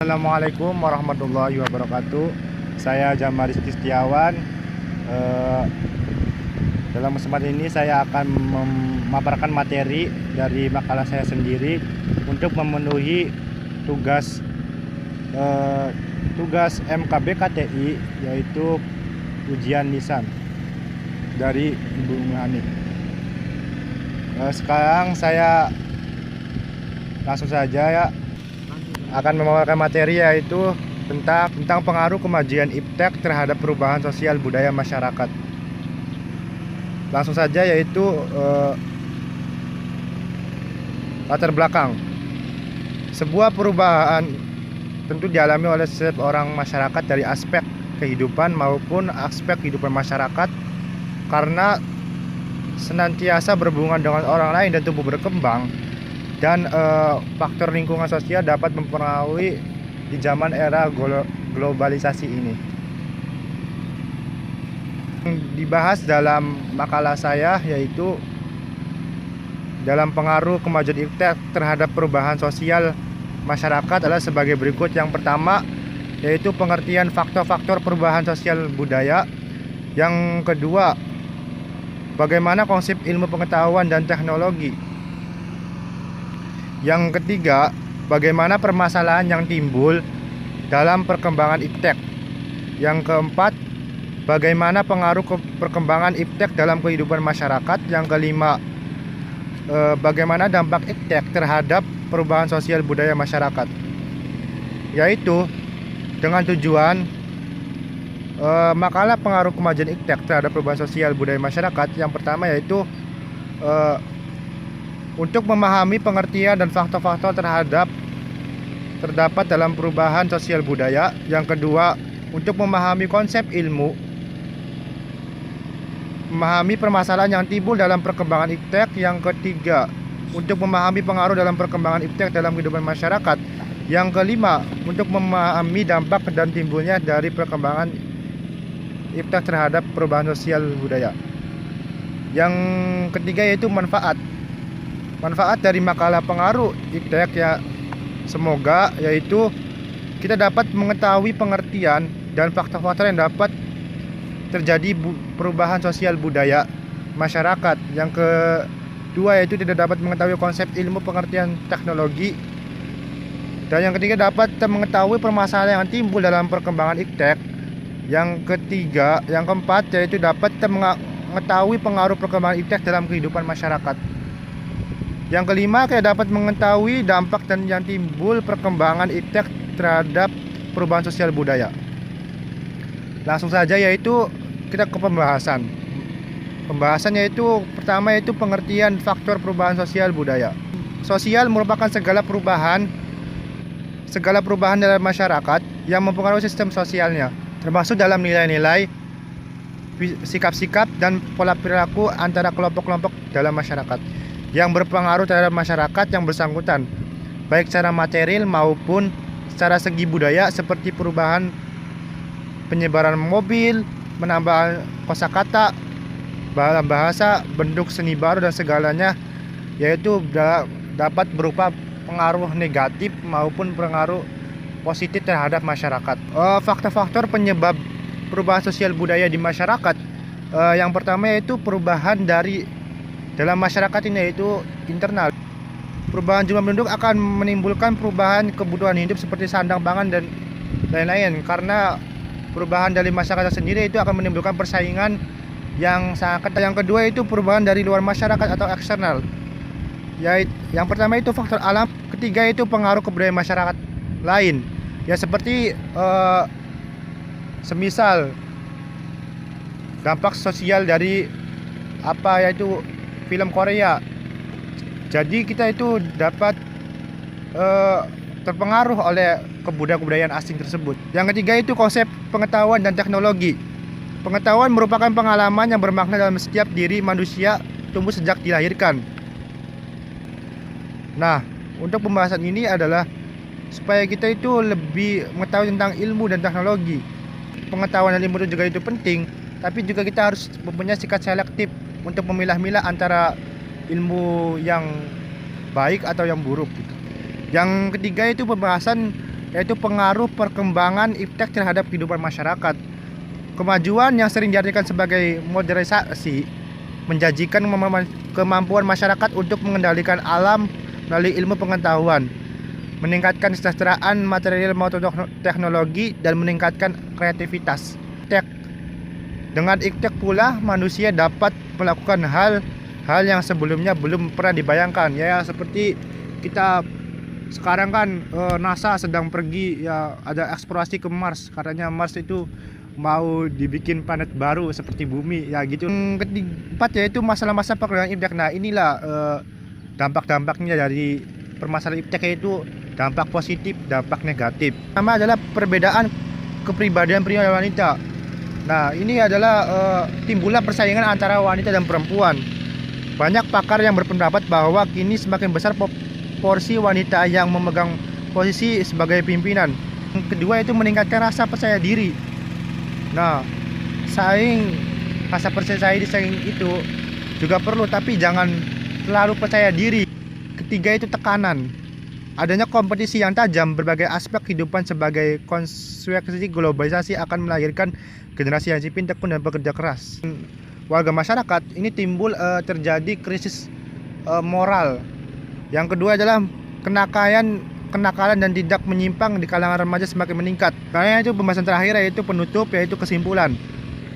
Assalamualaikum warahmatullahi wabarakatuh. Saya Jamal Rizky Setiawan. Eh, Dalam kesempatan ini saya akan memaparkan materi dari makalah saya sendiri untuk memenuhi tugas tugas MKB KTI, yaitu ujian lisan dari Ibu Hani. Sekarang saya langsung saja ya akan memaparkan materi, yaitu tentang pengaruh kemajuan iptek terhadap perubahan sosial budaya masyarakat. Langsung saja, yaitu latar belakang. Sebuah perubahan tentu dialami oleh setiap orang masyarakat dari aspek kehidupan maupun aspek kehidupan masyarakat, karena senantiasa berhubungan dengan orang lain dan tumbuh berkembang. Dan faktor lingkungan sosial dapat mempengaruhi di zaman era globalisasi ini. Yang dibahas dalam makalah saya yaitu dalam pengaruh kemajuan iptek terhadap perubahan sosial masyarakat adalah sebagai berikut. Yang pertama yaitu pengertian faktor-faktor perubahan sosial budaya. Yang kedua, bagaimana konsep ilmu pengetahuan dan teknologi. Yang ketiga, bagaimana permasalahan yang timbul dalam perkembangan iptek. Yang keempat, bagaimana pengaruh perkembangan iptek dalam kehidupan masyarakat. Yang kelima, bagaimana dampak iptek terhadap perubahan sosial budaya masyarakat. Yaitu dengan tujuan makalah pengaruh kemajuan iptek terhadap perubahan sosial budaya masyarakat. Yang pertama yaitu untuk memahami pengertian dan faktor-faktor terdapat dalam perubahan sosial budaya. Yang kedua, untuk memahami konsep ilmu, memahami permasalahan yang timbul dalam perkembangan iptek. Yang ketiga, untuk memahami pengaruh dalam perkembangan iptek dalam kehidupan masyarakat. Yang kelima, untuk memahami dampak dan timbulnya dari perkembangan iptek terhadap perubahan sosial budaya. Yang ketiga yaitu manfaat dari makalah pengaruh iptek ya. Semoga yaitu kita dapat mengetahui pengertian dan faktor-faktor yang dapat terjadi perubahan sosial budaya masyarakat. Yang kedua yaitu tidak dapat mengetahui konsep ilmu pengertian teknologi. Dan yang ketiga dapat mengetahui permasalahan yang timbul dalam perkembangan iptek. Yang keempat yaitu dapat mengetahui pengaruh perkembangan iptek dalam kehidupan masyarakat. Yang kelima, kita dapat mengetahui dampak dan yang timbul perkembangan iptek terhadap perubahan sosial budaya. Langsung saja yaitu kita ke pembahasan. Pembahasan yaitu pertama yaitu pengertian faktor perubahan sosial budaya. Sosial merupakan segala perubahan dalam masyarakat yang mempengaruhi sistem sosialnya, termasuk dalam nilai-nilai, sikap-sikap dan pola perilaku antara kelompok-kelompok dalam masyarakat yang berpengaruh terhadap masyarakat yang bersangkutan, baik secara material maupun secara segi budaya, seperti perubahan penyebaran mobil, menambah kosakata, bahasa, bentuk seni baru dan segalanya, yaitu dapat berupa pengaruh negatif maupun pengaruh positif terhadap masyarakat. Faktor-faktor penyebab perubahan sosial budaya di masyarakat, yang pertama yaitu perubahan dalam masyarakat ini, yaitu internal. Perubahan jumlah penduduk akan menimbulkan perubahan kebutuhan hidup seperti sandang pangan dan lain-lain. Karena perubahan dari masyarakat sendiri itu akan menimbulkan persaingan yang sangat ketat. Yang kedua itu perubahan dari luar masyarakat atau eksternal. Yang pertama itu faktor alam. Ketiga itu pengaruh kebudayaan masyarakat lain. Ya seperti semisal dampak sosial dari yaitu film Korea. Jadi kita itu dapat terpengaruh oleh kebudayaan asing tersebut. Yang ketiga itu konsep pengetahuan dan teknologi. Pengetahuan merupakan pengalaman yang bermakna dalam setiap diri manusia tumbuh sejak dilahirkan. Nah, untuk pembahasan ini adalah supaya kita itu lebih mengetahui tentang ilmu dan teknologi. Pengetahuan dan ilmu itu juga itu penting, tapi juga kita harus mempunyai sikap selektif untuk memilah-milah antara ilmu yang baik atau yang buruk gitu. Yang ketiga itu pembahasan yaitu pengaruh perkembangan iptek terhadap kehidupan masyarakat. Kemajuan yang sering diartikan sebagai modernisasi menjanjikan kemampuan masyarakat untuk mengendalikan alam melalui ilmu pengetahuan, meningkatkan kesejahteraan material maupun teknologi, dan meningkatkan kreativitas. Dengan iptek pula manusia dapat melakukan hal yang sebelumnya belum pernah dibayangkan, ya seperti kita sekarang kan NASA sedang pergi, ya ada eksplorasi ke Mars. Katanya Mars itu mau dibikin planet baru seperti bumi, ya gitu. Keempat yaitu masalah-masalah perkembangan iptek. Nah inilah dampak-dampaknya dari permasalahan iptek, yaitu dampak positif, dampak negatif. Pertama adalah perbedaan kepribadian pria dan wanita. Nah ini adalah timbullah persaingan antara wanita dan perempuan. Banyak pakar yang berpendapat bahwa kini semakin besar porsi wanita yang memegang posisi sebagai pimpinan. Yang kedua itu meningkatkan rasa percaya diri. Nah, rasa percaya diri itu juga perlu, tapi jangan terlalu percaya diri. Ketiga itu tekanan. Adanya kompetisi yang tajam berbagai aspek kehidupan sebagai konsekuensi globalisasi akan melahirkan generasi yang sipil, tekun, dan bekerja keras. Warga masyarakat ini timbul terjadi krisis moral. Yang kedua adalah kenakalan dan tindak menyimpang di kalangan remaja semakin meningkat. Karena itu pembahasan terakhir, yaitu penutup, yaitu kesimpulan,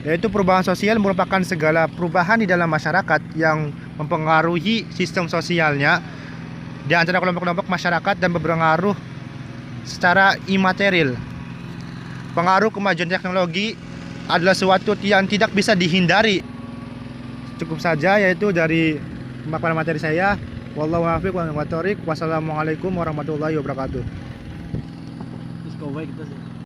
yaitu perubahan sosial merupakan segala perubahan di dalam masyarakat yang mempengaruhi sistem sosialnya di antara kelompok-kelompok masyarakat dan berpengaruh secara imaterial. Pengaruh kemajuan teknologi adalah sesuatu yang tidak bisa dihindari. Cukup saja yaitu dari pemaparan materi saya. Wallahu a'lam bishawab. Wassalamualaikum warahmatullahi wabarakatuh.